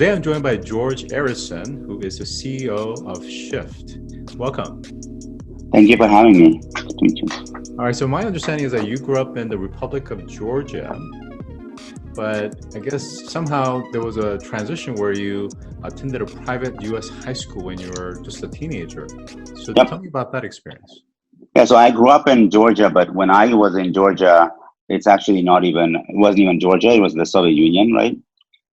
Today I'm joined by George Arison, who is the CEO of Shift. Welcome. Thank you for having me. Good to meet you. All right, so my understanding is that you grew up in the Republic of Georgia, but I guess somehow there was a transition where you attended a private U.S. high school when you were just a teenager. So Yep. tell me about that experience. Yeah, so I grew up in Georgia, but when I was in Georgia, it wasn't even Georgia, it was the Soviet Union, right?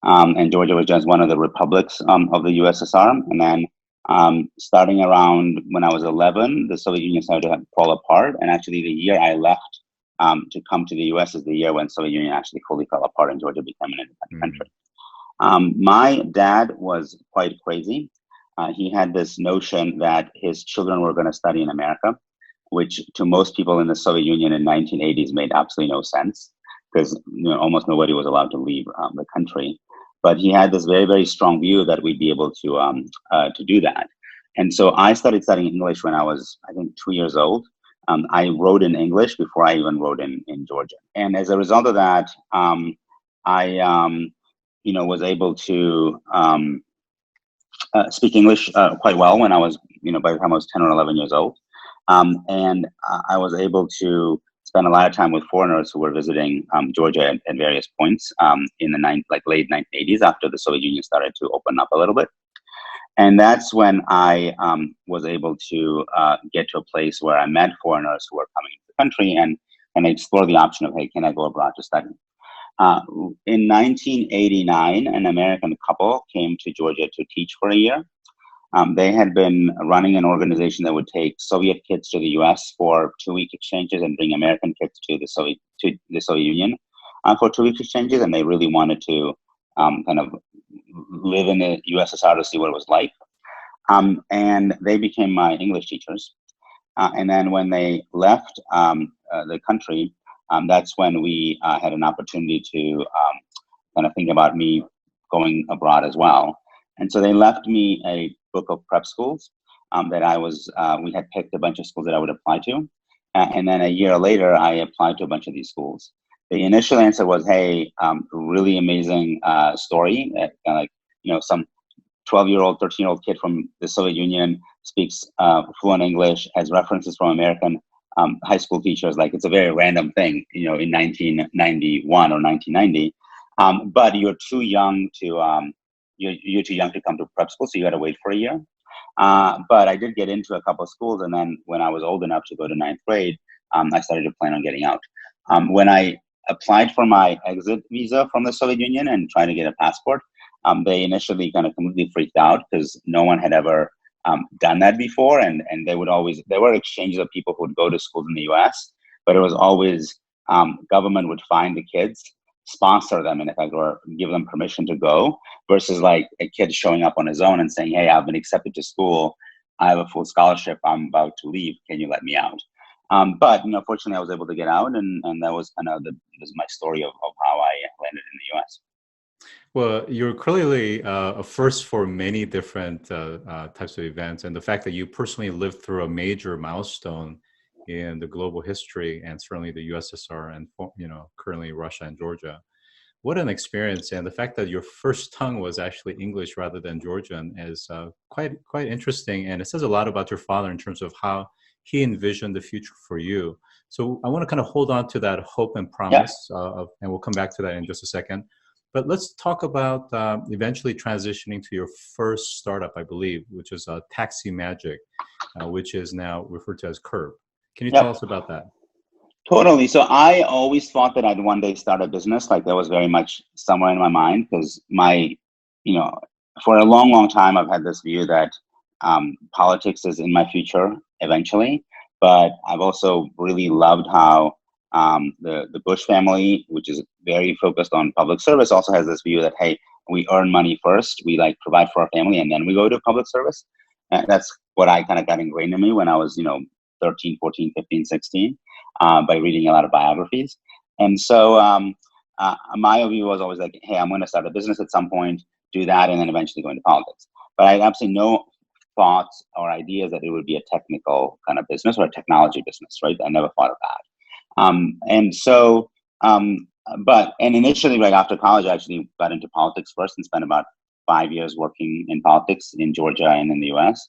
And Georgia was just one of the republics of the USSR. And then starting around when I was 11, the Soviet Union started to fall apart. And actually the year I left to come to the US is the year when Soviet Union actually fully fell apart and Georgia became an independent country. My dad was quite crazy. He had this notion that his children were going to study in America, which to most people in the Soviet Union in 1980s made absolutely no sense because almost nobody was allowed to leave the country. But he had this very, very strong view that we'd be able to do that. And so I started studying English when I was, I think, 2 years old. I wrote in English before I even wrote in Georgia. And as a result of that, I was able to speak English quite well when I was, by the time I was 10 or 11 years old. And I was able to spend a lot of time with foreigners who were visiting Georgia at various points in the late 1980s after the Soviet Union started to open up a little bit. And that's when I was able to get to a place where I met foreigners who were coming into the country and explore the option of, hey, can I go abroad to study? In 1989, an American couple came to Georgia to teach for a year. They had been running an organization that would take Soviet kids to the U.S. for 2-week exchanges and bring American kids to the Soviet Union for 2-week exchanges, and they really wanted to kind of live in the USSR to see what it was like. And they became my English teachers. And then when they left the country, that's when we had an opportunity to kind of think about me going abroad as well. And so they left me a book of prep schools that we had picked a bunch of schools that I would apply to. And then a year later, I applied to a bunch of these schools. The initial answer was, hey, really amazing story. Some 12-year-old, 13-year-old kid from the Soviet Union speaks fluent English, has references from American high school teachers. Like, it's a very random thing, in 1991 or 1990. But you're too young to you're too young to come to prep school, so you got to wait for a year. But I did get into a couple of schools, and then when I was old enough to go to 9th grade, I started to plan on getting out. When I applied for my exit visa from the Soviet Union and tried to get a passport, they initially kind of completely freaked out because no one had ever done that before, and there were exchanges of people who would go to schools in the U.S., but it was always government would find the kids, sponsor them, and give them permission to go, versus like a kid showing up on his own and saying, hey, I've been accepted to school, I have a full scholarship, I'm about to leave, can you let me out? But fortunately I was able to get out, and that was kind of my story of how I landed in the US. Well, you're clearly a first for many different types of events, and the fact that you personally lived through a major milestone in the global history, and certainly the USSR, and currently Russia and Georgia. What an experience! And the fact that your first tongue was actually English rather than Georgian is quite interesting, and it says a lot about your father in terms of how he envisioned the future for you. So I want to kind of hold on to that hope and promise, and we'll come back to that in just a second. But let's talk about eventually transitioning to your first startup, I believe, which is Taxi Magic, which is now referred to as Curb. Can you tell us about that? Totally. So I always thought that I'd one day start a business. Like, that was very much somewhere in my mind, because for a long, long time, I've had this view that politics is in my future eventually. But I've also really loved how the Bush family, which is very focused on public service, also has this view that, hey, we earn money first, we provide for our family, and then we go to public service. And that's what I kind of got ingrained in me when I was 13, 14, 15, 16, by reading a lot of biographies. And so my view was always like, hey, I'm going to start a business at some point, do that, and then eventually go into politics. But I had absolutely no thoughts or ideas that it would be a technical kind of business or a technology business, right? I never thought of that. And initially, right after college, I actually got into politics first and spent about 5 years working in politics in Georgia and in the US.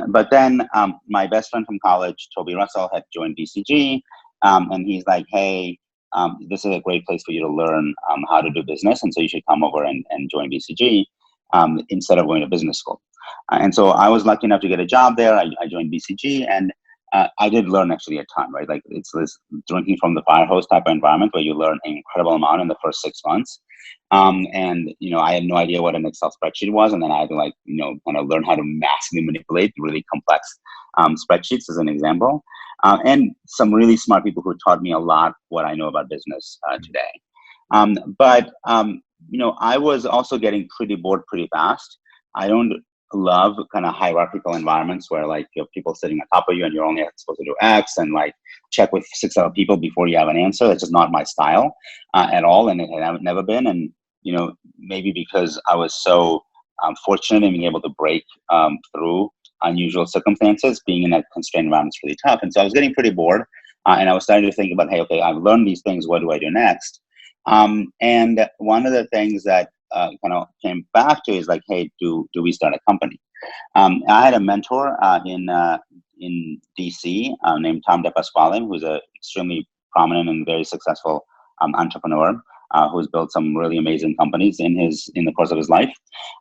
But then my best friend from college, Toby Russell, had joined BCG, and he's like, hey, this is a great place for you to learn how to do business, and so you should come over and join BCG instead of going to business school. And so I was lucky enough to get a job there. I joined BCG, and I did learn actually a ton, right? Like it's this drinking from the fire hose type of environment where you learn an incredible amount in the first 6 months. And, I had no idea what an Excel spreadsheet was. And then I had to kind of learn how to massively manipulate really complex spreadsheets as an example. And some really smart people who taught me a lot what I know about business today. But I was also getting pretty bored pretty fast. I don't love kind of hierarchical environments where like you have people sitting on top of you and you're only supposed to do X and like check with 6 other people before you have an answer. That's just not my style at all, and it had never been. And maybe because I was so fortunate in being able to break through unusual circumstances, being in that constrained environment is really tough. And so I was getting pretty bored, and I was starting to think about, hey, okay, I've learned these things. What do I do next? And one of the things that kind of came back to is like, hey, do we start a company? I had a mentor in DC named Tom DePasquale, who's an extremely prominent and very successful entrepreneur who's built some really amazing companies in the course of his life.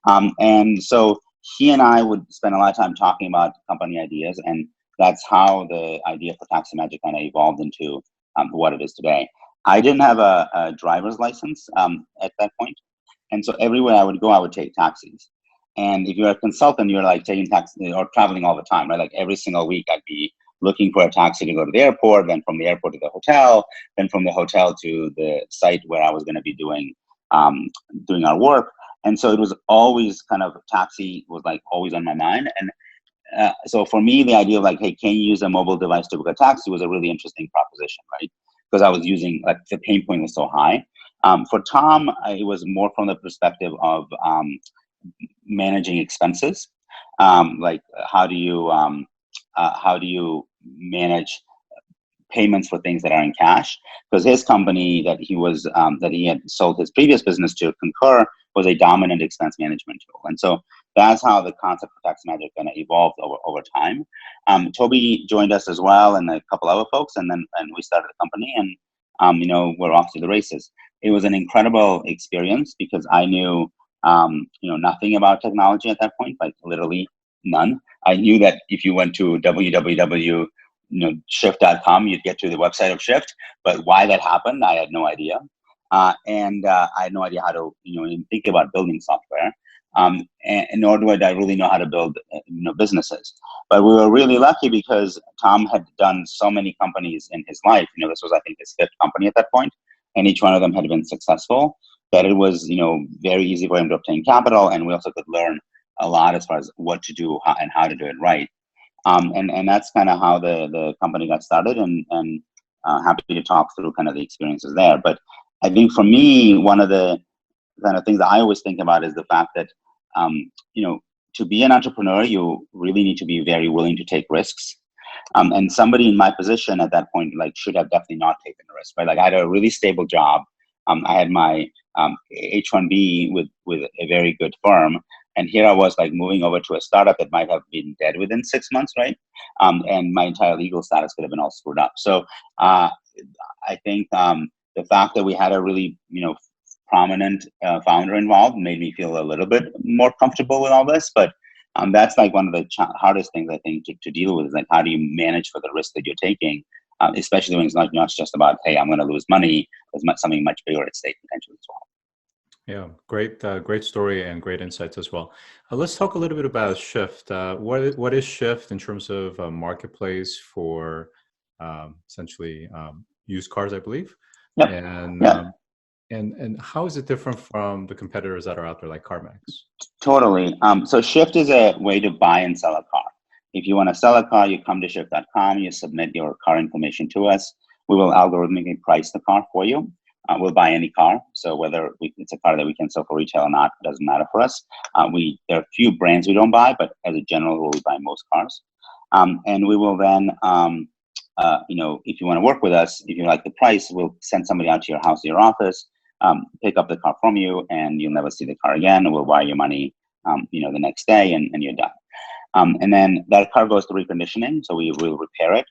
And so he and I would spend a lot of time talking about company ideas, and that's how the idea for Taxi Magic kind of evolved into what it is today. I didn't have a driver's license at that point. And so everywhere I would go, I would take taxis. And if you're a consultant, you're like taking taxis or traveling all the time, right? Like every single week, I'd be looking for a taxi to go to the airport, then from the airport to the hotel, then from the hotel to the site where I was going to be doing our work. And so it was always kind of taxi was like always on my mind. And so for me, the idea of like, hey, can you use a mobile device to book a taxi was a really interesting proposition, right? Because I was using, like, the pain point was so high. For Tom, it was more from the perspective of managing expenses. Like how do you manage payments for things that are in cash? Because his company that he had sold his previous business to, Concur, was a dominant expense management tool. And so that's how the concept of Taxi Magic kind of evolved over time. Toby joined us as well, and a couple other folks, and we started the company, and we're off to the races. It was an incredible experience because I knew nothing about technology at that point, like literally none. I knew that if you went to shift.com, you'd get to the website of Shift, but why that happened, I had no idea. And I had no idea how to even think about building software. And nor do I really know how to build businesses. But we were really lucky because Tom had done so many companies in his life. This was, I think, his 5th company at that point, and each one of them had been successful, that it was very easy for him to obtain capital, and we also could learn a lot as far as what to do and how to do it right. And that's kind of how the company got started, and happy to talk through kind of the experiences there. But I think for me, one of the kind of things that I always think about is the fact that, to be an entrepreneur, you really need to be very willing to take risks. And somebody in my position at that point, like, should have definitely not taken a risk, right? Like, I had a really stable job. I had my H-1B with a very good firm. And here I was, like, moving over to a startup that might have been dead within 6 months, right? And my entire legal status could have been all screwed up. So I think the fact that we had a really, prominent founder involved made me feel a little bit more comfortable with all this. But that's like one of the hardest things, I think, to deal with, is like, how do you manage for the risk that you're taking, especially when it's not just about, hey, I'm going to lose money. There's something much bigger at stake potentially as well. Yeah, great story and great insights as well. Let's talk a little bit about Shift. What is Shift in terms of a marketplace for essentially used cars, I believe? Yep. And how is it different from the competitors that are out there like CarMax? Totally. So Shift is a way to buy and sell a car. If you want to sell a car, you come to shift.com, you submit your car information to us. We will algorithmically price the car for you. We'll buy any car. So whether it's a car that we can sell for retail or not, doesn't matter for us. There are a few brands we don't buy, but as a general rule, we buy most cars. And we will then, if you want to work with us, if you like the price, we'll send somebody out to your house or your office. pick up the car from you, and you'll never see the car again. We'll wire your money, the next day, and you're done. And then that car goes to reconditioning, so we will repair it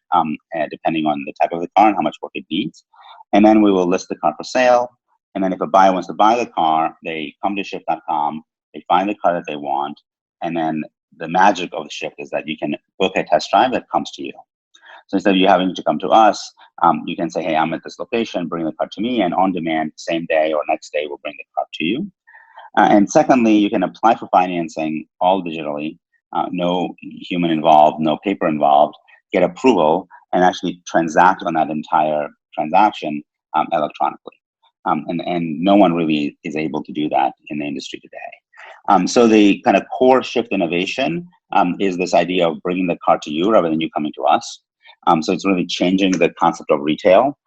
depending on the type of the car and how much work it needs. And then we will list the car for sale. And then if a buyer wants to buy the car, they come to shift.com, they find the car that they want, and then the magic of the Shift is that you can book a test drive that comes to you. So instead of you having to come to us, you can say, hey, I'm at this location, bring the car to me, and on demand, same day or next day, we'll bring the car to you. And secondly, you can apply for financing all digitally, no human involved, no paper involved, get approval, and actually transact on that entire transaction electronically. And no one really is able to do that in the industry today. So the kind of core Shift innovation is this idea of bringing the car to you rather than you coming to us. So it's really changing the concept of retail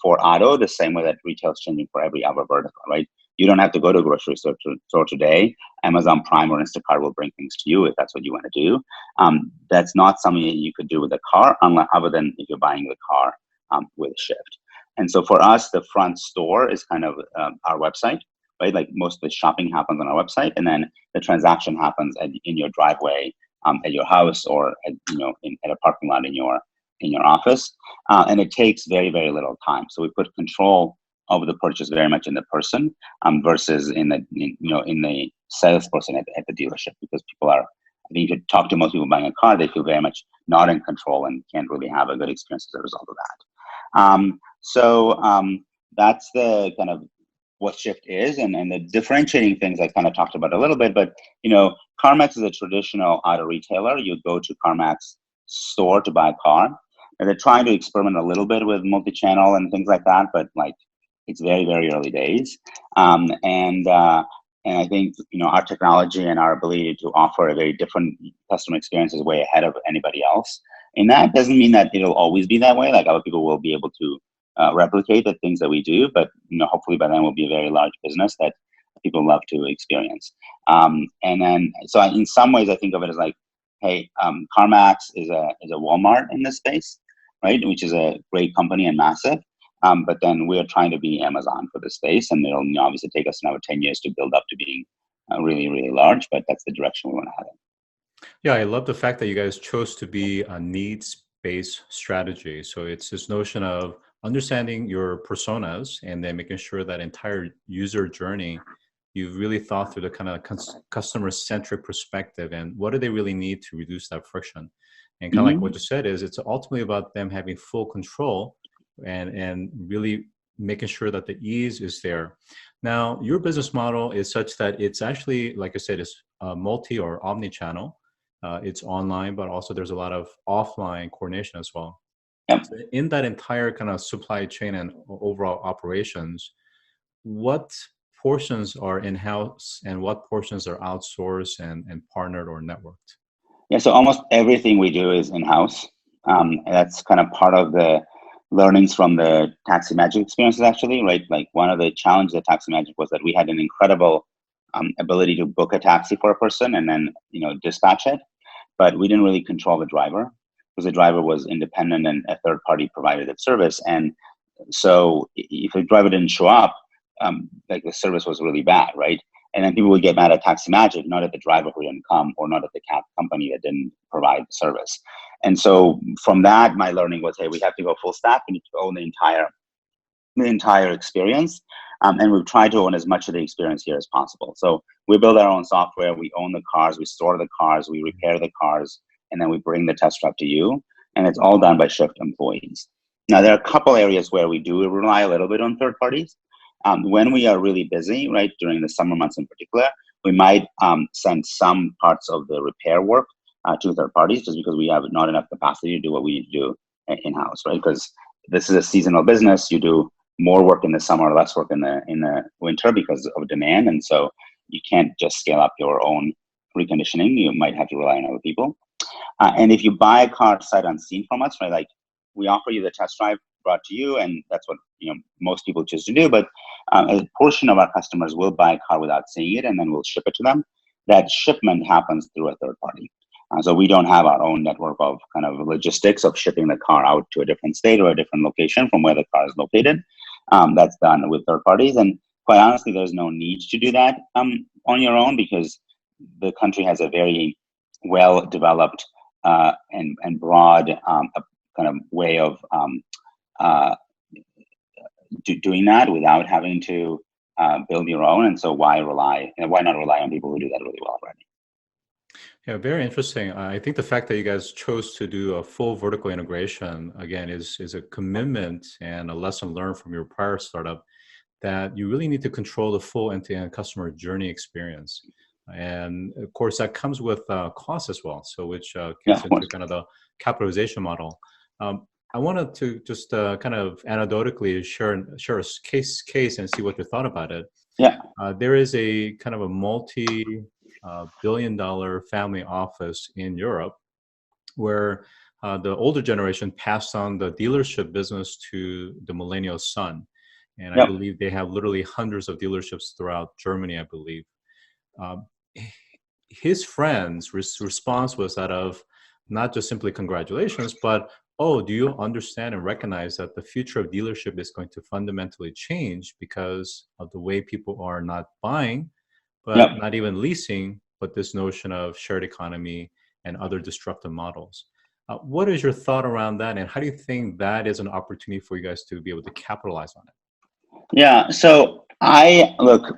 for auto the same way that retail is changing for every other vertical, right? You don't have to go to a grocery store today. Amazon Prime or Instacart will bring things to you if that's what you want to do. That's not something that you could do with a car, other than if you're buying the car with Shift. And so for us, the front store is kind of our website, right? Like most of the shopping happens on our website, and then the transaction happens in your driveway, at your house, or at a parking lot in your office. And it takes very, very little time. So we put control over the purchase very much in the person versus in the salesperson at the dealership, because I think if you talk to most people buying a car, they feel very much not in control and can't really have a good experience as a result of that. So that's the kind of what Shift is, and the differentiating things I kind of talked about a little bit, but CarMax is a traditional auto retailer. You go to CarMax store to buy a car, and they're trying to experiment a little bit with multi-channel and things like that, but it's very, very early days. And I think our technology and our ability to offer a very different customer experience is way ahead of anybody else. And that doesn't mean that it'll always be that way. Like, other people will be able to replicate the things that we do, but hopefully by then we'll be a very large business that people love to experience. And then, so in some ways, I think of it as like, hey, CarMax is a Walmart in this space, right? Which is a great company and massive. But then we're trying to be Amazon for the space, and it'll obviously take us another 10 years to build up to being really, really large, but that's the direction we want to head in. Yeah, I love the fact that you guys chose to be a needs-based strategy. So it's this notion of understanding your personas and then making sure that entire user journey, you've really thought through the kind of customer-centric perspective and what do they really need to reduce that friction. And kind of like what you said is it's ultimately about them having full control and really making sure that the ease is there. Now, your business model is such that it's actually, like I said, it's multi or omni-channel. It's online, but also there's a lot of offline coordination as well. Yep. So in that entire kind of supply chain and overall operations, what portions are in-house and what portions are outsourced and partnered or networked? Yeah, so almost everything we do is in-house. That's kind of part of the learnings from the Taxi Magic experiences, actually, right? Like, one of the challenges of Taxi Magic was that we had an incredible ability to book a taxi for a person and then, dispatch it, but we didn't really control the driver because the driver was independent and a third party provided that service. And so if a driver didn't show up, like, the service was really bad, right? And then people would get mad at Taxi Magic, not at the driver who didn't come or not at the cab company that didn't provide the service. And so from that, my learning was, hey, we have to go full stack. We need to own the entire experience. And we've tried to own as much of the experience here as possible. So we build our own software, we own the cars, we store the cars, we repair the cars, and then we bring the test drive to you. And it's all done by Shift employees. Now, there are a couple areas where we do rely a little bit on third parties. When we are really busy, right, during the summer months in particular, we might send some parts of the repair work to third parties just because we have not enough capacity to do what we need to do in-house, right? Because this is a seasonal business. You do more work in the summer, less work in the winter because of demand. And so you can't just scale up your own reconditioning. You might have to rely on other people. And if you buy a car sight unseen from us, right, like, we offer you the test drive brought to you, and that's what most people choose to do. But a portion of our customers will buy a car without seeing it, and then we'll ship it to them. That shipment happens through a third party. So we don't have our own network of kind of logistics of shipping the car out to a different state or a different location from where the car is located. That's done with third parties. And quite honestly, there's no need to do that on your own, because the country has a very well developed and broad kind of way of uh, doing that without having to build your own. And so why not rely on people who do that really well already? Yeah, very interesting. I think the fact that you guys chose to do a full vertical integration, again, is a commitment and a lesson learned from your prior startup, that you really need to control the full end-to-end customer journey experience. And of course, that comes with cost as well. So which Yeah, gets into kind of the capitalization model. I wanted to just kind of anecdotally share a case and see what you thought about it. yeah, There is a kind of a multi-billion-dollar family office in Europe where the older generation passed on the dealership business to the millennial son. And I yep, believe they have literally hundreds of dealerships throughout Germany, I believe. Um, his friend's response was that of not just simply congratulations, but, oh, do you understand and recognize that the future of dealership is going to fundamentally change because of the way people are not buying, yep. but not even leasing, but this notion of shared economy and other disruptive models. What is your thought around that, and how do you think that is an opportunity for you guys to be able to capitalize on it? Yeah. So look,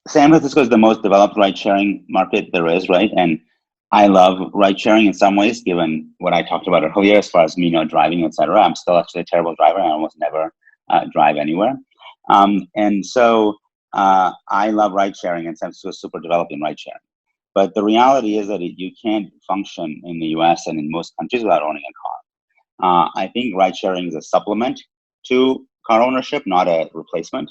San Francisco is the most developed ride sharing market there is, right? And I love ride sharing in some ways, given what I talked about earlier as far as me not driving, etc. I'm still actually a terrible driver. I almost never drive anywhere. And so I love ride sharing, and San Francisco is super developed in ride sharing. But the reality is that you can't function in the US and in most countries without owning a car. I think ride sharing is a supplement to car ownership, not a replacement.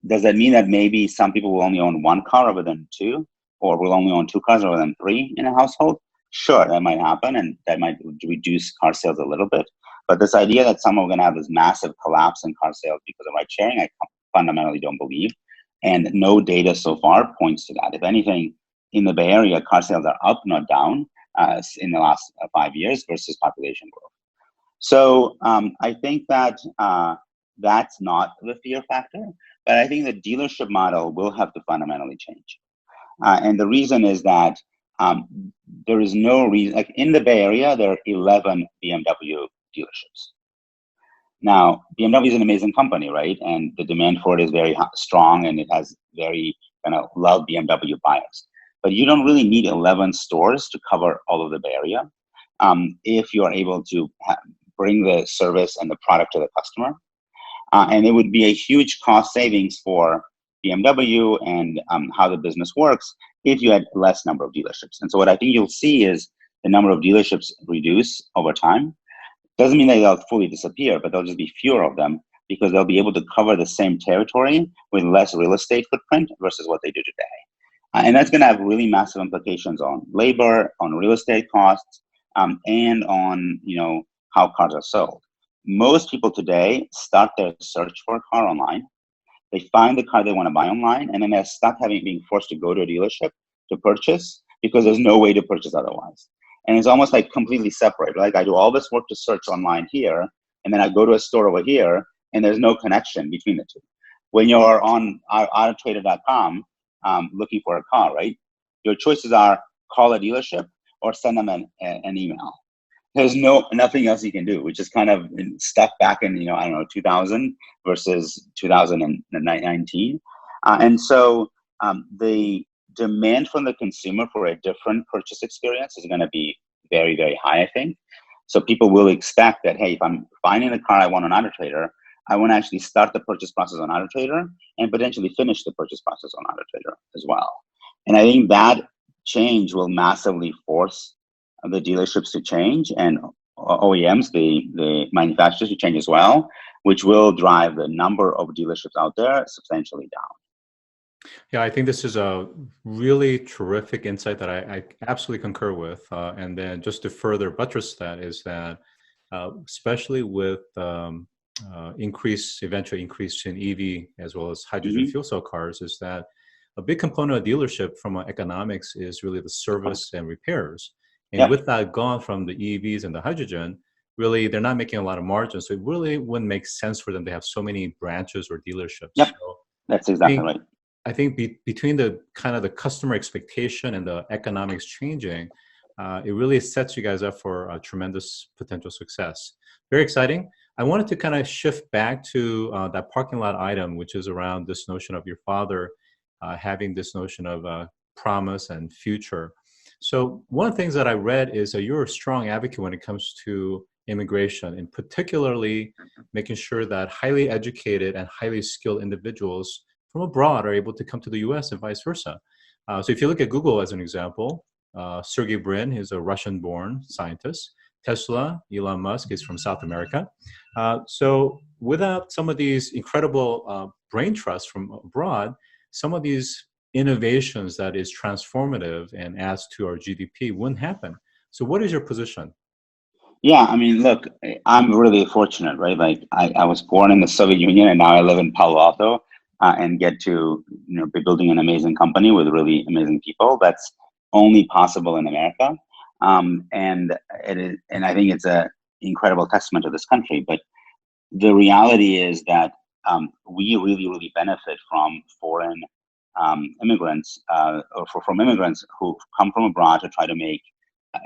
Does that mean that maybe some people will only own one car rather than two, or will only own two cars rather than three in a household? Sure, that might happen, and that might reduce car sales a little bit. But this idea that someone are going to have this massive collapse in car sales because of ride sharing, I fundamentally don't believe. And no data so far points to that. If anything, in the Bay Area, car sales are up, not down, in the last 5 years versus population growth. So I think that that's not the fear factor, but I think the dealership model will have to fundamentally change. And the reason is that there is no reason, like in the Bay Area, there are 11 BMW dealerships. Now, BMW is an amazing company, right? And the demand for it is very strong, and it has very kind of love BMW buyers. But you don't really need 11 stores to cover all of the Bay Area if you are able to bring the service and the product to the customer. And it would be a huge cost savings for BMW and how the business works if you had less number of dealerships. And so what I think you'll see is the number of dealerships reduce over time. Doesn't mean that they'll fully disappear, but there'll just be fewer of them because they'll be able to cover the same territory with less real estate footprint versus what they do today. And that's going to have really massive implications on labor, on real estate costs, and on how cars are sold. Most people today start their search for a car online. They find the car they want to buy online, and then they're stuck being forced to go to a dealership to purchase because there's no way to purchase otherwise. And it's almost like completely separate. Like I do all this work to search online here, and then I go to a store over here, and there's no connection between the two. When you're on autotrader.com looking for a car, right? Your choices are call a dealership or send them an email. There's nothing else you can do, which is kind of stuck back in 2000 versus 2019, and so the demand from the consumer for a different purchase experience is going to be very, very high, I think. So people will expect that, hey, if I'm finding the car I want on AutoTrader, I want to actually start the purchase process on AutoTrader and potentially finish the purchase process on AutoTrader as well. And I think that change will massively force the dealerships to change and OEMs, the manufacturers, to change as well, which will drive the number of dealerships out there substantially down. Yeah, I think this is a really terrific insight that I absolutely concur with. And then just to further buttress that is that, especially with eventual increase in EV as well as hydrogen fuel cell cars, is that a big component of dealership from economics is really the service and repairs. And Yep. with that gone from the EVs and the hydrogen, really they're not making a lot of margin. So it really wouldn't make sense for them to have so many branches or dealerships. Yep. So That's I exactly think, right. between the kind of the customer expectation and the economics changing, it really sets you guys up for a tremendous potential success. Very exciting. I wanted to kind of shift back to that parking lot item, which is around this notion of your father having this notion of promise and future. So one of the things that I read is that you're a strong advocate when it comes to immigration, and particularly making sure that highly educated and highly skilled individuals from abroad are able to come to the US and vice versa. So if you look at Google as an example, Sergey Brin is a Russian-born scientist. Tesla, Elon Musk is from South America. So without some of these incredible brain trusts from abroad, some of these innovations that is transformative and adds to our GDP wouldn't happen. So what is your position? Yeah, I mean, look, I'm really fortunate, right? Like I was born in the Soviet Union and now I live in Palo Alto and get to, be building an amazing company with really amazing people. That's only possible in America. And it is, and I think it's a incredible testament to this country. But the reality is that we really, really benefit from foreign immigrants from immigrants who come from abroad to try to make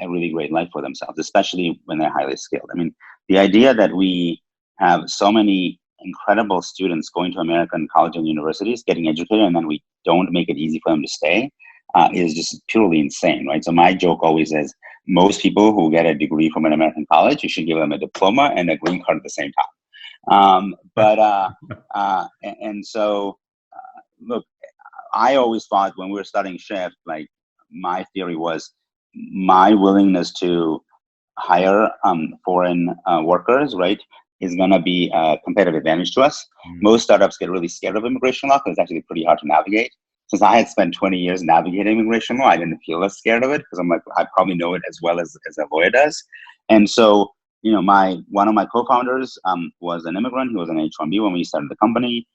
a really great life for themselves, especially when they're highly skilled. I mean, the idea that we have so many incredible students going to American colleges and universities, getting educated, and then we don't make it easy for them to stay is just purely insane, right? So my joke always is, most people who get a degree from an American college, you should give them a diploma and a green card at the same time. And so, look, I always thought when we were starting Shift, like my theory was my willingness to hire foreign workers, right, is going to be a competitive advantage to us. Most startups get really scared of immigration law because it's actually pretty hard to navigate. Since I had spent 20 years navigating immigration law, I didn't feel as scared of it because I'm like, I probably know it as well as a lawyer does. And so, one of my co-founders was an immigrant. He was an H-1B when we started the company.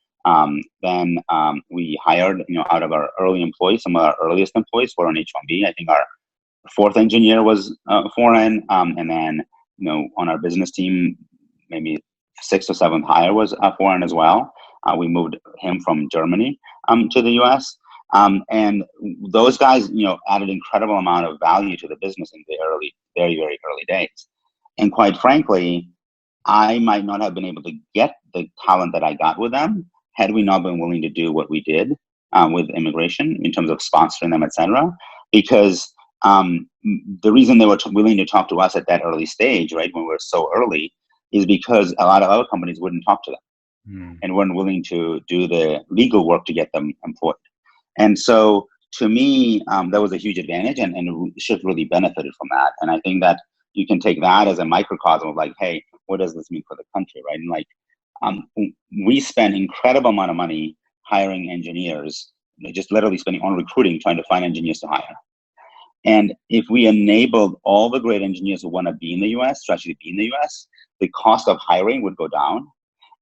Then we hired, out of our early employees, some of our earliest employees were on H-1B. I think our fourth engineer was foreign. And then, on our business team, maybe sixth or seventh hire was foreign as well. We moved him from Germany to the US. And those guys, added incredible amount of value to the business in the very, very early days. And quite frankly, I might not have been able to get the talent that I got with them had we not been willing to do what we did with immigration in terms of sponsoring them, etc. Because the reason they were willing to talk to us at that early stage, right, when we were so early, is because a lot of other companies wouldn't talk to them and weren't willing to do the legal work to get them employed. And so, to me, that was a huge advantage, and Shift really benefited from that. And I think that you can take that as a microcosm of like, hey, what does this mean for the country, right? And like, we spend incredible amount of money hiring engineers, just literally spending on recruiting, trying to find engineers to hire. And if we enabled all the great engineers who want to be in the US to actually be in the US, the cost of hiring would go down.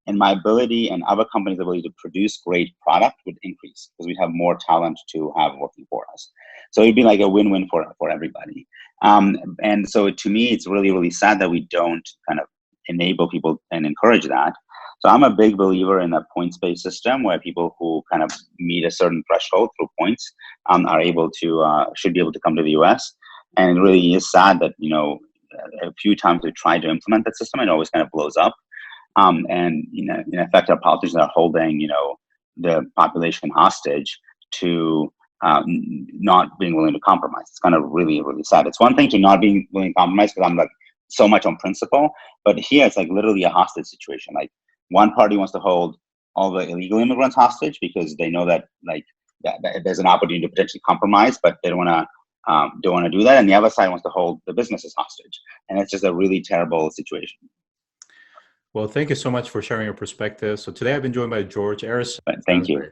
And my ability and other companies' ability to produce great product would increase because we'd have more talent to have working for us. So it'd be like a win-win for everybody. And so to me, it's really, really sad that we don't kind of enable people and encourage that. So I'm a big believer in a points-based system where people who kind of meet a certain threshold through points are able to, should be able to come to the US. And it really is sad that, a few times we tried to implement that system, it always kind of blows up. And in effect, our politicians are holding, the population hostage to not being willing to compromise. It's kind of really, really sad. It's one thing to not being willing to compromise because I'm like so much on principle, but here it's like literally a hostage situation. Like one party wants to hold all the illegal immigrants hostage because they know that that there's an opportunity to potentially compromise, but they don't want to do that. And the other side wants to hold the businesses hostage, and it's just a really terrible situation. Well, thank you so much for sharing your perspective. So today I've been joined by George Arison. Thank you.